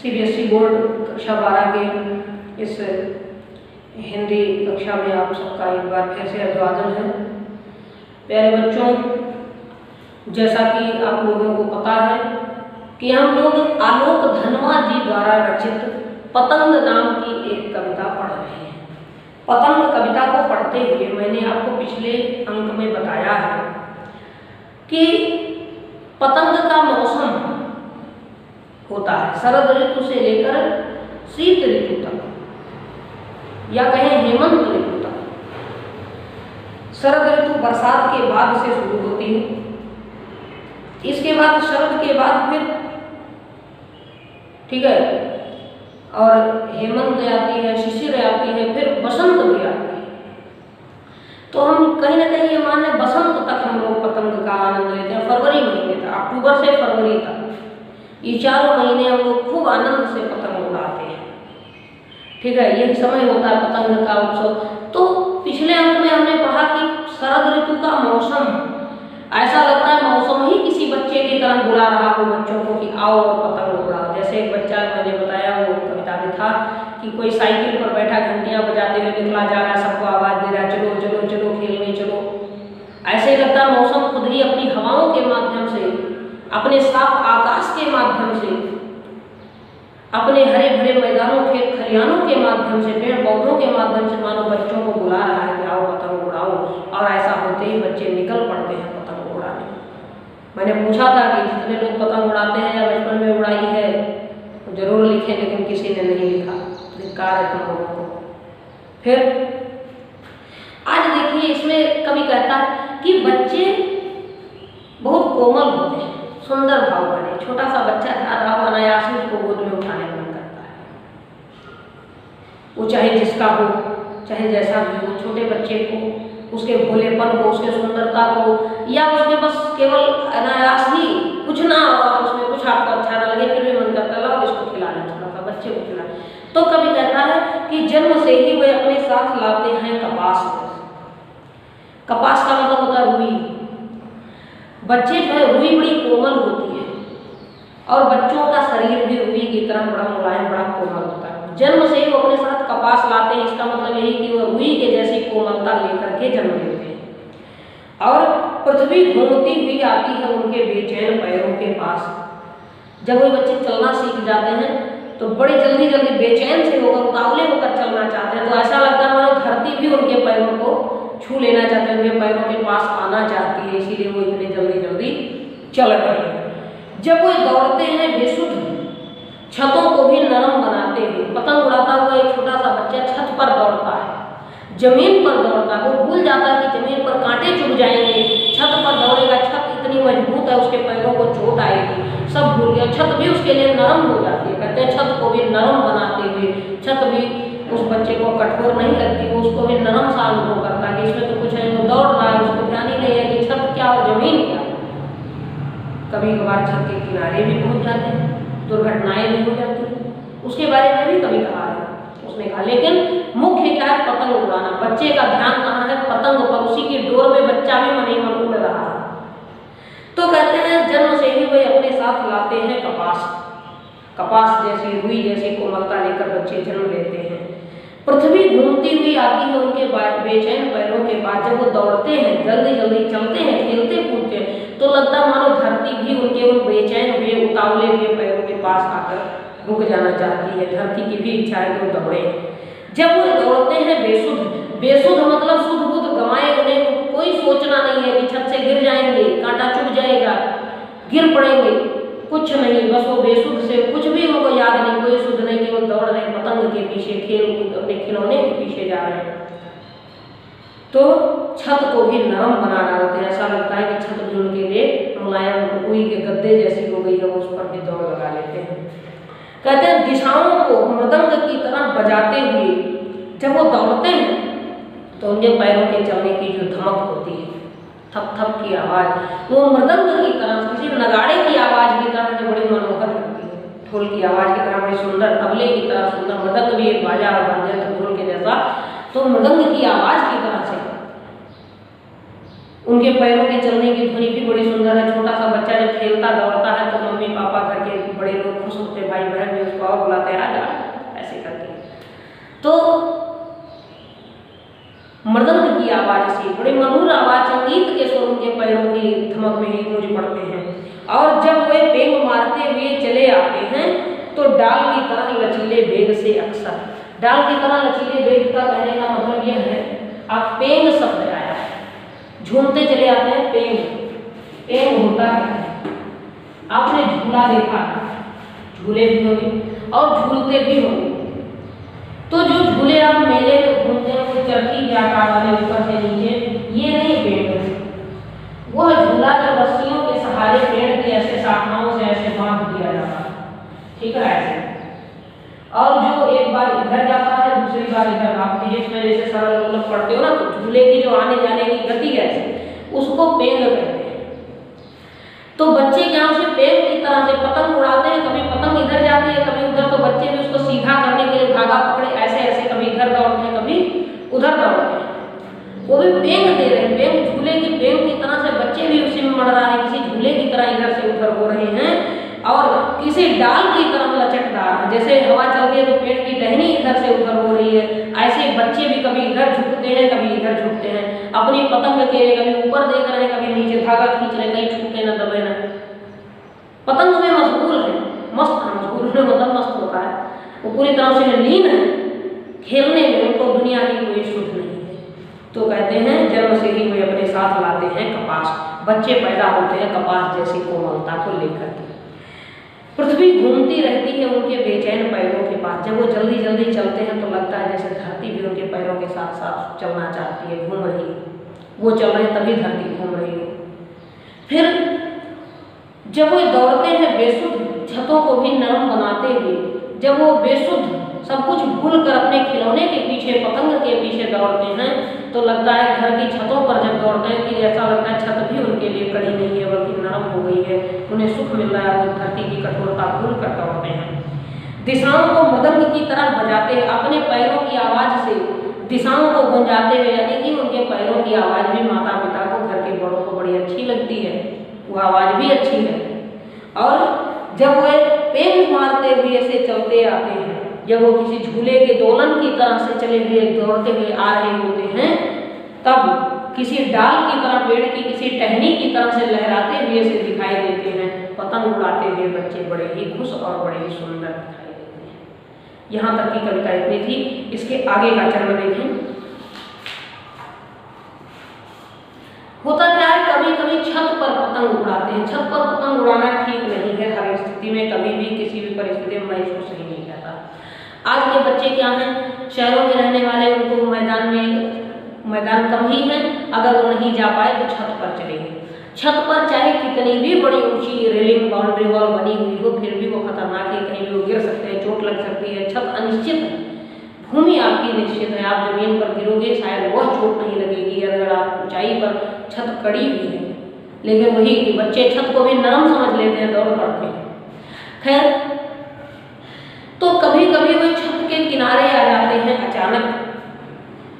CBSE board कक्षा 12 के इस हिंदी कक्षा में आप सबका एक बार फिर से अभिवादन है। प्यारे बच्चों, जैसा कि आप लोगों को पता है कि हम लोग आलोक धनवा जी द्वारा रचित पतंग नाम की एक कविता पढ़ रहे हैं। पतंग कविता को पढ़ते हुए मैंने आपको पिछले अंक में बताया है कि पतंग का मौसम होता है शरद ऋतु से लेकर शीत ऋतु तक, या कहें हेमंत ऋतु तक। शरद ऋतु बरसात के बाद से शुरू होती है, इसके बाद शरद के बाद फिर ठीक है, और हेमंत आती है, शिशिर आती है, फिर बसंत भी आती है। तो हम कहीं ना कहीं ये मान लें बसंत तक हम लोग पतंग का आनंद लेते हैं। फरवरी महीने तक, अक्टूबर से फरवरी तक, ये 4 महीने हम लोग खूब आनंद से पतंग उड़ाते हैं। ठीक है, यही समय होता है पतंग का उत्सव। तो पिछले अंक में हमने पढ़ा कि शरद ऋतु का मौसम ऐसा लगता है मौसम ही किसी बच्चे की तरह बुला रहा हो बच्चों को कि आओ और पतंग उड़ाओ। जैसे एक बच्चा मैंने बताया, वो कविता में था कि कोई साइकिल पर बैठा घंटियां बजाते हुए निकला जा रहा है, सबको आवाज दे रहा है, चलो चलो चलो खेलने चलो। ऐसे ही लगता है मौसम खुद ही अपनी हवाओं के माध्यम से, अपने साफ आकाश के माध्यम से, अपने हरे भरे मैदानों खेत खलिहानों के माध्यम से, पेड़ पौधों के माध्यम से मानो बच्चों को बुला रहा है कि आओ पतंग उड़ाओ। और ऐसा होते ही बच्चे निकल पड़ते हैं पतंग उड़ाने। मैंने पूछा था कि जितने लोग पतंग उड़ाते हैं या बचपन में उड़ाई है तो जरूर लिखें, लेकिन किसी ने नहीं लिखा। धिक्कार है तुम लोगों को। फिर आज देखिए, इसमें कवि कहता है कि बच्चे बहुत कोमल होते हैं, सुंदर भाव वाले। छोटा सा बच्चा जा रहा हो, अनायास ही उसको गोद में उठाने मन करता है। वो चाहे जिसका हो, चाहे जैसा भी हो, छोटे बच्चे को, उसके भोलेपन को, उसके सुंदरता को, या उसके बस केवल अनायास ही कुछ ना हो, उसमें कुछ आपको अच्छा ना लगे फिर भी मन करता है लाओ इसको खिला लें, थोड़ा सा बच्चे को खिला। तो कभी कहता है कि जन्म से ही वे अपने साथ लाते हैं कपास। कपास का मतलब होता है रुई। बच्चे जो है, रुई बड़ी कोमल होती है और बच्चों का शरीर भी रुई की तरह बड़ा मुलायम, बड़ा कोमल होता है। जन्म से ही वो अपने साथ कपास लाते हैं, इसका मतलब यही कि वो रुई के जैसी कोमलता लेकर के जन्म लेते हैं। और पृथ्वी घूमती हुई आती है उनके बेचैन पैरों के पास। जब वो बच्चे चलना सीख जाते हैं तो बड़े जल्दी जल्दी बेचैन से होकर, उतावले होकर चलना चाहते हैं। तो ऐसा लगता है मानो धरती भी उनके पैरों को छू लेना चाहते हैं, उनके पैरों के पास आना चाहती है, इसीलिए वो इतने जल्दी जल्दी चल रहे हैं। जब वो दौड़ते हैं बेसुध, छतों को भी नरम बनाते हुए। पतंग उड़ाता हुआ एक छोटा सा बच्चा छत पर दौड़ता है, जमीन पर दौड़ता है। वो भूल जाता है कि जमीन पर कांटे चुभ जाएंगे, छत पर दौड़ेगा, छत इतनी मजबूत है उसके पैरों को चोट आएगी, सब भूल गया। छत भी उसके लिए नरम हो जाती है। कहते हैं छत को भी नरम बनाते हुए, छत भी उस बच्चे को कठोर नहीं लगती, वो उसको भी नरम सा अनुभव करता है कि इसमें तो कुछ है, वो दौड़ रहा है, उसको ध्यान ही नहीं है कि छत क्या और जमीन क्या। कभी कभार छत के किनारे भी पहुंच जाते हैं, दुर्घटनाएं भी हो जाती हैं, उसके बारे में भी कभी कहा है उसने कहा। लेकिन मुख्य क्या है? पतंग उड़ाना। बच्चे का ध्यान कहाँ है? पतंग पर। उसी की डोर में बच्चा भी मन ही मन उड़ रहा है। तो कहते हैं जन्म से ही वे अपने साथ लाते हैं कपास। कपास जैसी, रुई जैसी कोमलता लेकर बच्चे जन्म लेते हैं। पृथ्वी घूमती हुई आती है उनके बेचैन पैरों के पास। जब वो दौड़ते हैं, जल्दी जल्दी चलते हैं, खेलते कूदते हैं, तो लगता मानो धरती भी उनके उन बेचैन हुए, उतावले हुए पैरों के पास आकर रुक जाना चाहती है। धरती की भी इच्छा है कि वो दौड़े। जब वो दौड़ते हैं बेसुध, बेसुध मतलब शुद्ध बुद्ध गंवाए, उन्हें कोई सोचना नहीं है कि छत से गिर जाएंगे, कांटा चुभ जाएगा, गिर पड़ेंगे, कुछ नहीं। बस वो बेसुध से कुछ भी उनको याद नहीं, कोई शुद्ध नहीं कि वो दौड़ रहे हैं पतंग के पीछे, खेल कूद अपने खिलौने के पीछे जा रहे हैं। तो छत को भी नरम बना डालते हैं। ऐसा लगता है कि छत भी उनके लिए मुलायम, रुई के गद्दे जैसी हो गई है, वो उस पर भी दौड़ लगा लेते हैं। कहते हैं दिशाओं को मृदंग की तरह बजाते हुए जब वो दौड़ते हैं तो उनके पैरों के चलने की जो धमक होती है, थप थप की आवाज, वो मृदंग की तरह, किसी नगाड़े की आवाज की तरह जो बड़ी मनोहर लगती है, ढोल की आवाज की तरह बड़ी सुंदर, तबले की तरह सुंदर। मृदंग भी एक बाजा और वाद्ययंत्र ढोल के जैसा, तो मृदंग की आवाज की तरह से उन उनके पैरों के चलने की ध्वनि भी बड़ी सुंदर है। छोटा सा बच्चा जब खेलता दौड़ता है तो मम्मी पापा घर के बड़े लोग खुश होते, भाई बहन भी उसको और बुलाते हैं, आजा, ऐसे करके। तो मृदंग की आवाज से, बड़े मधुर आवाज, संगीत के स्वर उनके पैरों की धमक में ही गूंज पड़ते हैं। और जब वे पेंग मारते हुए चले आते हैं तो डाल की तरह लचीले वेग से, अक्सर डाल की तरह लचीले वेग का कहने का मतलब यह है, आप पेंग शब्द आया है, झूमते चले आते हैं। पेंग, पेंग होता है, आपने झूला देखा, झूले भी होंगे और झूलते भी होंगे। तो जो झूले आप मेले में घूमते हैं वो चरखी के आकार वाले ऊपर से नीचे, ये नहीं पेड़ है, वो झूला जो रस्सियों के सहारे पेड़ की ऐसे शाखाओं से ऐसे बांध दिया जाता है, ठीक है, ऐसे। और जो एक बार इधर जाता है दूसरी बार इधर, आप इसमें जैसे सरल लोग पढ़ते हो ना, तो झूले की जो आने जाने की गति है उसको पेंग कहते हैं। तो बच्चे क्या उसे पेंग की तरह से पतंग उड़ाते हैं, कभी पतंग इधर जाती है कभी उधर, तो बच्चे भी उसको सीधा करने के लिए धागा पकड़े ऐसे ऐसे कभी इधर दौड़ते हैं कभी उधर दौड़ते हैं, वो भी पेंग दे रहे हैं। पेंग, झूले की पेंग की तरह से बच्चे भी उसी में मड़ रहे हैं, किसी झूले की तरह इधर से उधर हो रहे हैं और किसी डाल की तरह लचकदार है। जैसे हवा चलती है तो पेड़ की टहनी इधर से उधर हो रही है, ऐसे बच्चे भी कभी इधर झुकते हैं कभी इधर झुकते हैं, अपनी पतंग के कभी ऊपर देख रहे हैं कभी नीचे धागा खींच रहे हैं, कहीं छूटे ना दबे ना। पतंग में मशगूल है, मस्त है, मशगूल है मतलब मस्त होता है, वो पूरी तरह से लीन है खेलने में, उनको दुनिया की कोई सुध नहीं है। तो कहते हैं जन्म से ही वे अपने साथ लाते हैं कपास, बच्चे पैदा होते हैं कपास जैसी कोमलता को लेकर के। पृथ्वी घूमती रहती है उनके बेचैन पैरों के पास, जब वो जल्दी जल्दी चलते हैं तो लगता है जैसे धरती भी उनके पैरों के साथ साथ चलना चाहती है, घूम रही है, वो चल रहे तभी धरती घूम रही है। फिर जब वो दौड़ते हैं बेसुध छतों को भी नरम बनाते हुए, जब वो बेसुध सब कुछ भूल कर अपने खिलौने के पीछे, पतंग के पीछे दौड़ते हैं तो लगता है घर की छतों पर जब दौड़ते हैं कि ऐसा लगता है छत भी उनके लिए कड़ी नहीं है बल्कि नरम हो गई है, उन्हें सुख मिल रहा है, वो धरती की कठोरता भूल कर दौड़ते हैं। दिशाओं को मदंग की तरह बजाते हैं, अपने पैरों की आवाज से दिशाओं को गुंजाते हुए, यानी कि उनके पैरों की आवाज भी माता पिता को, घर के बड़ों को बड़ी अच्छी लगती है, वो आवाज भी अच्छी है। और जब वे पेंग मारते हुए ऐसे चलते आते हैं, जब वो किसी झूले के दोलन की तरह से चले हुए दौड़ते हुए आ रहे होते हैं, तब किसी डाल की तरह, पेड़ की किसी टहनी की तरह से लहराते हुए से दिखाई देते हैं। पतंग उड़ाते हुए बच्चे बड़े ही खुश और बड़े ही सुंदर दिखाई देते हैं। यहाँ तक की कविता इतनी थी। इसके आगे का चरण देखें। होता क्या है, कभी कभी छत पर पतंग उड़ाते हैं। छत पर पतंग उड़ाना ठीक नहीं है, हर स्थिति में कभी भी किसी भी परिस्थिति में मैं इसको सही नहीं कहता। आज के बच्चे क्या हैं, शहरों में रहने वाले, उनको मैदान कम ही है, अगर वो नहीं जा पाए तो छत पर चलेंगे। छत पर चाहे कितनी भी बड़ी ऊंची रेलिंग, बाउंड्री वॉल बनी हुई हो, फिर भी वो खतरनाक है, कहीं भी वो गिर सकते हैं, चोट लग सकती है। छत अनिश्चित है, भूमि आपकी निश्चित है, आप जमीन पर गिरोगे शायद वह चोट नहीं लगेगी अगर आप ऊंचाई पर छत कड़ी हुई है। लेकिन वही कि बच्चे छत को भी नरम समझ लेते हैं, दौड़ पड़ते हैं। खैर, तो कभी कभी वे छत के किनारे आ जाते हैं अचानक,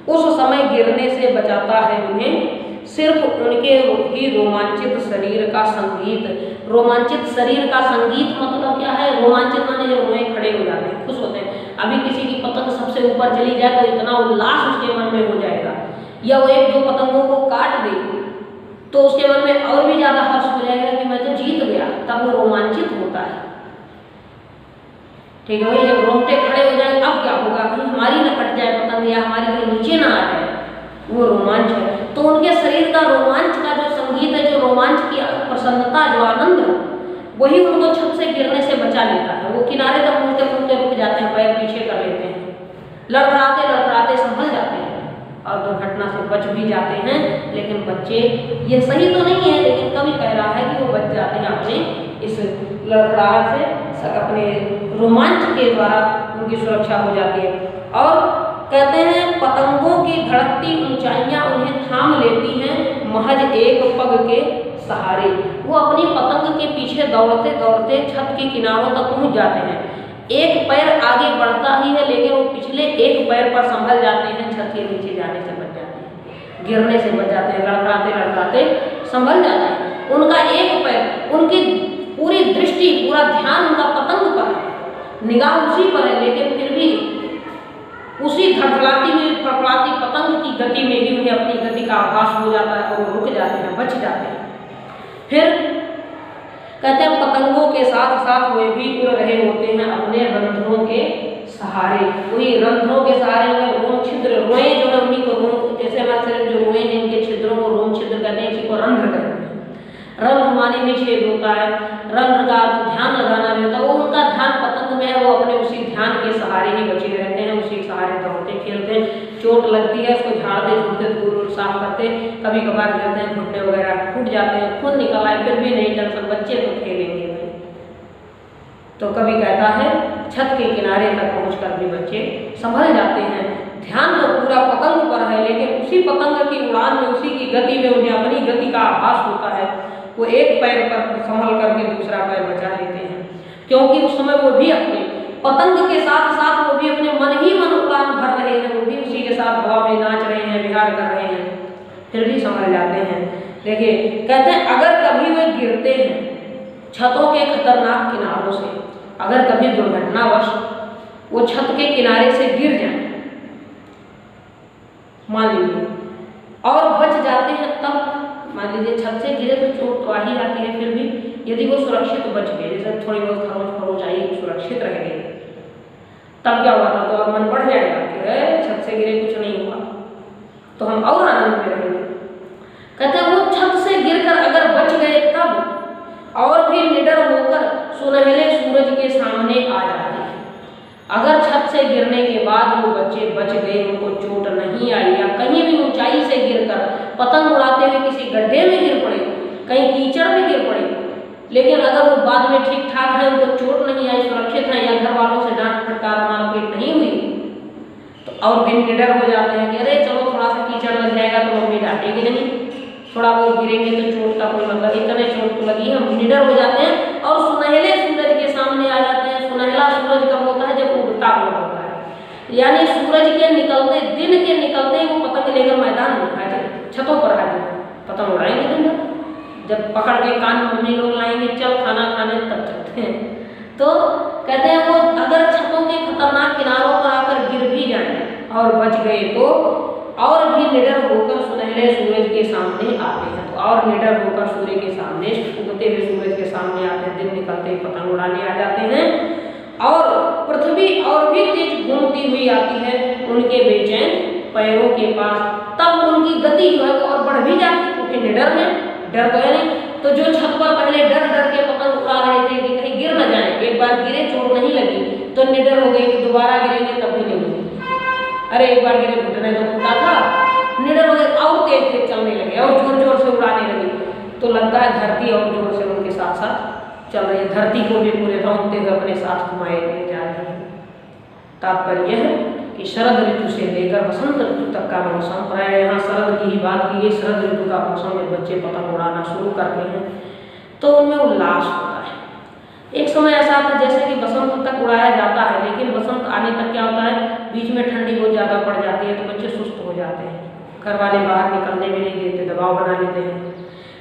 उस समय गिरने से बचाता है उन्हें सिर्फ उनके ही रोमांचित शरीर का संगीत। रोमांचित शरीर का संगीत मतलब क्या है, रोमांचित माने जब वहीं खड़े हो जाते हैं, खुश होते हैं। अभी किसी की पतंग सबसे ऊपर चली जाए तो इतना उल्लास उसके मन में हो जाएगा, या वो एक दो पतंगों को काट दे तो उसके मन में और भी ज्यादा हर्ष हो जाएगा कि मैं तो जीत गया, तब वो रोमांचित होता है। ठीक है, वही जब रोंगटे खड़े हो जाए अब क्या होगा, कहीं हमारी ना कट जाए पतंग या हमारी कहीं नीचे ना आ जाए, वो रोमांच है। तो उनके शरीर का रोमांच का जो संगीत है, जो रोमांच की प्रसन्नता, जो आनंद है, वही उनको छत से गिरने से बचा लेता है। वो किनारे तक पहुंचते रुक जाते हैं, पैर पीछे कर लेते हैं, लड़खड़ाते लड़खड़ाते संभल जाते हैं और दुर्घटना से बच भी जाते हैं। लेकिन बच्चे, ये सही तो नहीं है लेकिन कवि कह रहा है कि वो बच जाते हैं अपने इस लड़खड़ाहट से, अपने रोमांच के द्वारा उनकी सुरक्षा हो जाती है। और कहते हैं पतंगों की धड़कती ऊंचाइयां उन्हें थाम लेती हैं महज एक पग के सहारे। वो अपनी पतंग के पीछे दौड़ते दौड़ते छत के किनारों तक पहुंच जाते हैं। एक पैर आगे बढ़ता ही है लेकिन वो पिछले एक पैर पर संभल जाते हैं, छत के नीचे जाने से बच जाते हैं। गिरने से बच जाते हैं, लड़खड़ाते लड़खड़ाते संभल जाते हैं। उनका एक पैर, उनकी पूरी दृष्टि, पूरा ध्यान उनका पतंग पर है, निगाह उसी पर है, लेकिन फिर भी उसी धड़धड़ाती हुई फड़फड़ाती पतंग की गति में ही उन्हें अपनी गति का आभास हो जाता है और वो रुक जाते हैं, बच जाते हैं। फिर कहते हैं पतंगों के साथ साथ वे भी उड़ रहे होते हैं अपने रंध्रों के सहारे। वही रंध्रों के सहारे में रोम छिद्र, रोए जो है उन्हीं को रोम, जैसे हमारे शरीर जो रोए हैं इनके छिद्रों को रोम छिद्र कहते हैं, इसी को रंध्र कहते हैं। रंध्र माने में छेद होता है, रंध्र का अर्थ ध्यान लगाना रहता है। वो उनका ध्यान पतंग में है, वो अपने उसी ध्यान के सहारे ही बचे रहते हैं, उसी सहारे दौड़ते खेलते हैं। चोट लगती है उसको झाड़ते झूठते धूल साफ करते, कभी कभार गिरते हैं, घुटने वगैरह फूट जाते हैं, खून निकल आए, फिर भी नहीं टेंशन, बच्चे तो खेलेंगे भाई। तो कभी कहता है छत के किनारे तक पहुंचकर भी बच्चे संभल जाते हैं। ध्यान तो पूरा पतंग पर है, लेकिन उसी पतंग की उड़ान में, उसी की गति में उन्हें अपनी गति का आभास होता है। वो एक पैर पर संभल करके दूसरा पैर बचा लेते हैं, क्योंकि उस समय वो भी अपने पतंग के साथ साथ वो भी अपने मन ही मन उड़ान भर रहे हैं, वो भी उसी के साथ हवा में नाच रहे हैं, विहार कर रहे हैं, फिर भी संभल जाते हैं। देखिए कहते हैं अगर कभी वे गिरते हैं छतों के खतरनाक किनारों से, अगर कभी दुर्घटनावश वो छत के किनारे से गिर जाए मान लीजिए और बच जाते हैं, तब मान लीजिए छत से गिरे तो चोट तो आ ही जाती है, फिर भी यदि वो सुरक्षित बच गए, जैसे थोड़ी बहुत खरोच आई सुरक्षित रह गए, तब क्या हुआ था तो और मन बढ़ जाएगा कि छत से गिरे कुछ नहीं हुआ, तो हम और आनंद में रहेंगे। कहते हैं वो छत से गिरकर अगर बच गए तब और भी निडर होकर सुनहले सूरज के सामने आ जाते हैं। अगर छत से गिरने के बाद वो बच्चे बच गए, उनको चोट नहीं आई, या कहीं भी ऊंचाई से गिरकर पतंग उड़ाते हुए किसी गड्ढे में गिर पड़े, कहीं कीचड़ में गिर पड़े, लेकिन अगर वो बाद में ठीक ठाक है, उनको चोट नहीं आई, सुरक्षित है, या घर वालों से डांट फटकार मारपीट नहीं हुई, तो और भी निडर हो जाते हैं कि अरे चलो थोड़ा सा कीचड़ लग जाएगा तो मम्मी डांटेगी नहीं, थोड़ा बहुत गिरेंगे तो चोट का कोई मतलब, इतने चोट तो लगी है, हम निडर हो जाते हैं और सुनहले सूरज के सामने आ जाते हैं। सुनहला सूरज कब होता है? जब उगता हुआ होता है, यानी सूरज के निकलते, दिन के निकलते वो पतंग लेकर मैदान में हाजिर, छतों पर हाजिर, पतंग उड़ाएंगे दिन भर, जब पकड़ के कान मम्मी लोग लाएंगे चल खाना खाने तब चलते हैं। तो कहते हैं वो अगर छतों के खतरनाक किनारों पर आकर गिर भी जाए और बच गए तो और भी निडर होकर सुनहले सूरज के सामने आते हैं, तो और निडर होकर सूर्य के सामने, उगते हुए सूरज के सामने आते हैं, दिन निकलते ही पतंग उड़ाने आ जाते हैं और पृथ्वी और भी तेज घूमती हुई आती है उनके बेचैन पैरों के पास, तब उनकी गति जो है वो और बढ़ भी जाती है, क्योंकि निडर में डर तो है नहीं। तो जो छत पर पहले डर डर के पतंग उड़ा रहे थे कि कहीं गिर न जाए, एक बार गिरे चोट नहीं लगी तो निडर हो गए कि दोबारा गिरेंगे तब भी नहीं लगी, अरे एक बार गिरे घुटने तो फूटा था, निडर हो गए और तेज तेज चलने लगे और जोर जोर से उड़ाने लगे, तो लगता है धरती और जोर से उनके साथ साथ चल रही है, धरती को भी पूरे रौंदते हुए अपने साथ घुमाए ले जा रहे हैं। तात्पर्य है कि शरद ऋतु से लेकर वसंत ऋतु तक का मौसम, प्राय यहाँ शरद की ही बात की गई, शरद ऋतु का मौसम में बच्चे पतंग उड़ाना शुरू करते हैं तो उनमें उल्लास होता है। एक समय ऐसा आता है जैसे कि बसंत तक उड़ाया जाता है, लेकिन बसंत आने तक क्या होता है, बीच में ठंडी बहुत ज़्यादा पड़ जाती है तो बच्चे सुस्त हो जाते हैं, घर वाले बाहर निकलने में नहीं देते, दबाव बना लेते हैं।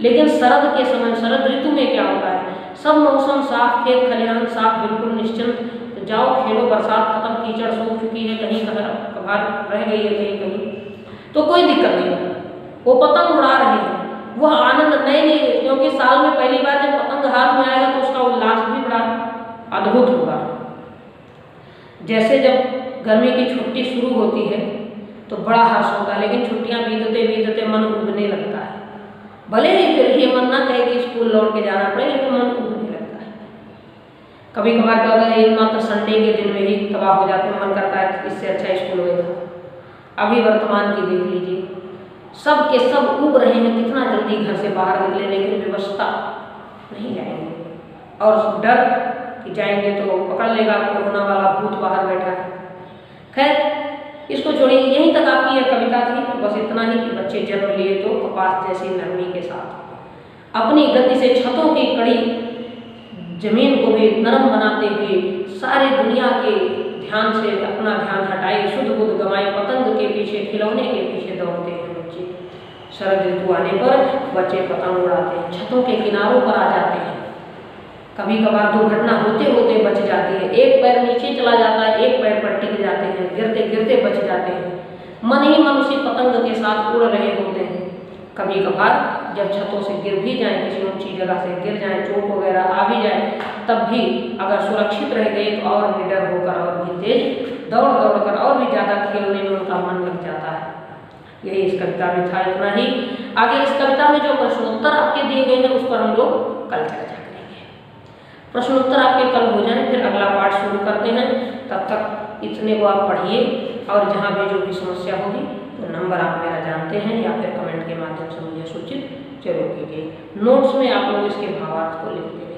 लेकिन शरद के समय, शरद ऋतु में क्या होता है, सब मौसम साफ, खेत खलिहान साफ, बिल्कुल निश्चिंत, जाओ खेलो, बरसात खत्म, कीचड़ सूख चुकी है, कहीं कभार रह गई है कहीं कहीं, तो कोई दिक्कत नहीं, वो पतंग उड़ा रहे हैं, वह आनंद नए, क्योंकि साल में पहली बार जब पतंग हाथ में आएगा तो उसका उल्लास भी बड़ा अद्भुत होगा। जैसे जब गर्मी की छुट्टी शुरू होती है तो बड़ा हर्ष होता है, लेकिन छुट्टियां बीतते बीतते मन उबने लगता है, भले ही फिर ये मन ना कहे कि स्कूल लौट के जाना पड़े, लेकिन मन उबने लगता है। कभी कभार क्या होता है, एक मात्र संडे के दिन में ही तबाह हो जाते हैं, मन करता है इससे अच्छा स्कूल हो गया। अभी वर्तमान की देख लीजिए, सब के सब उब रहे हैं कितना जल्दी घर से बाहर निकले, लेकिन व्यवस्था नहीं जाएंगे और डर कि जाएंगे तो पकड़ लेगा कोरोना वाला भूत बाहर बैठा है। खैर इसको छोड़िए, यहीं तक आपकी यह कविता थी, तो बस इतना ही कि बच्चे जन्म लिए तो कपास जैसी नरमी के साथ अपनी गति से छतों की कड़ी जमीन को भी नरम बनाते हुए सारे दुनिया के ध्यान से अपना ध्यान हटाए, शुद्ध बुद्ध गंवाए, पतंग के पीछे, खिलौने के पीछे दौड़ते हैं बच्चे। शरद ऋतु आने पर बच्चे पतंग उड़ाते हैं, छतों के किनारों पर आ जाते हैं। कभी कभार दुर्घटना होते होते बच जाती है, एक पैर नीचे चला जाता है, एक पैर पर टिक जाते हैं, गिरते गिरते बच जाते हैं। मन ही मन उसी पतंग के साथ उड़ रहे होते हैं। कभी कभार जब छतों से गिर भी जाए, किसी ऊंची जगह से गिर जाए, चोट वगैरह आ भी जाए, तब भी अगर सुरक्षित रह गए तो और निडर होकर और भी तेज दौड़ दौड़ कर और भी ज़्यादा खेलने में उनका मन लग जाता है। यही इस कविता में था, इतना ही। आगे इस कविता में जो प्रश्नोत्तर आपके दिए गए हैं उस पर हम लोग कल चर्चा करेंगे। प्रश्नोत्तर आपके कल हो जाए, फिर अगला पाठ शुरू करते हैं। तब तक इतने को आप पढ़िए, और जहाँ भी जो भी समस्या होगी तो नंबर आप मेरा जानते हैं, या फिर कमेंट के माध्यम से मुझे सूचित जरूर कीजिए। नोट्स में आप लोग इसके भावार्थ को लिख दें।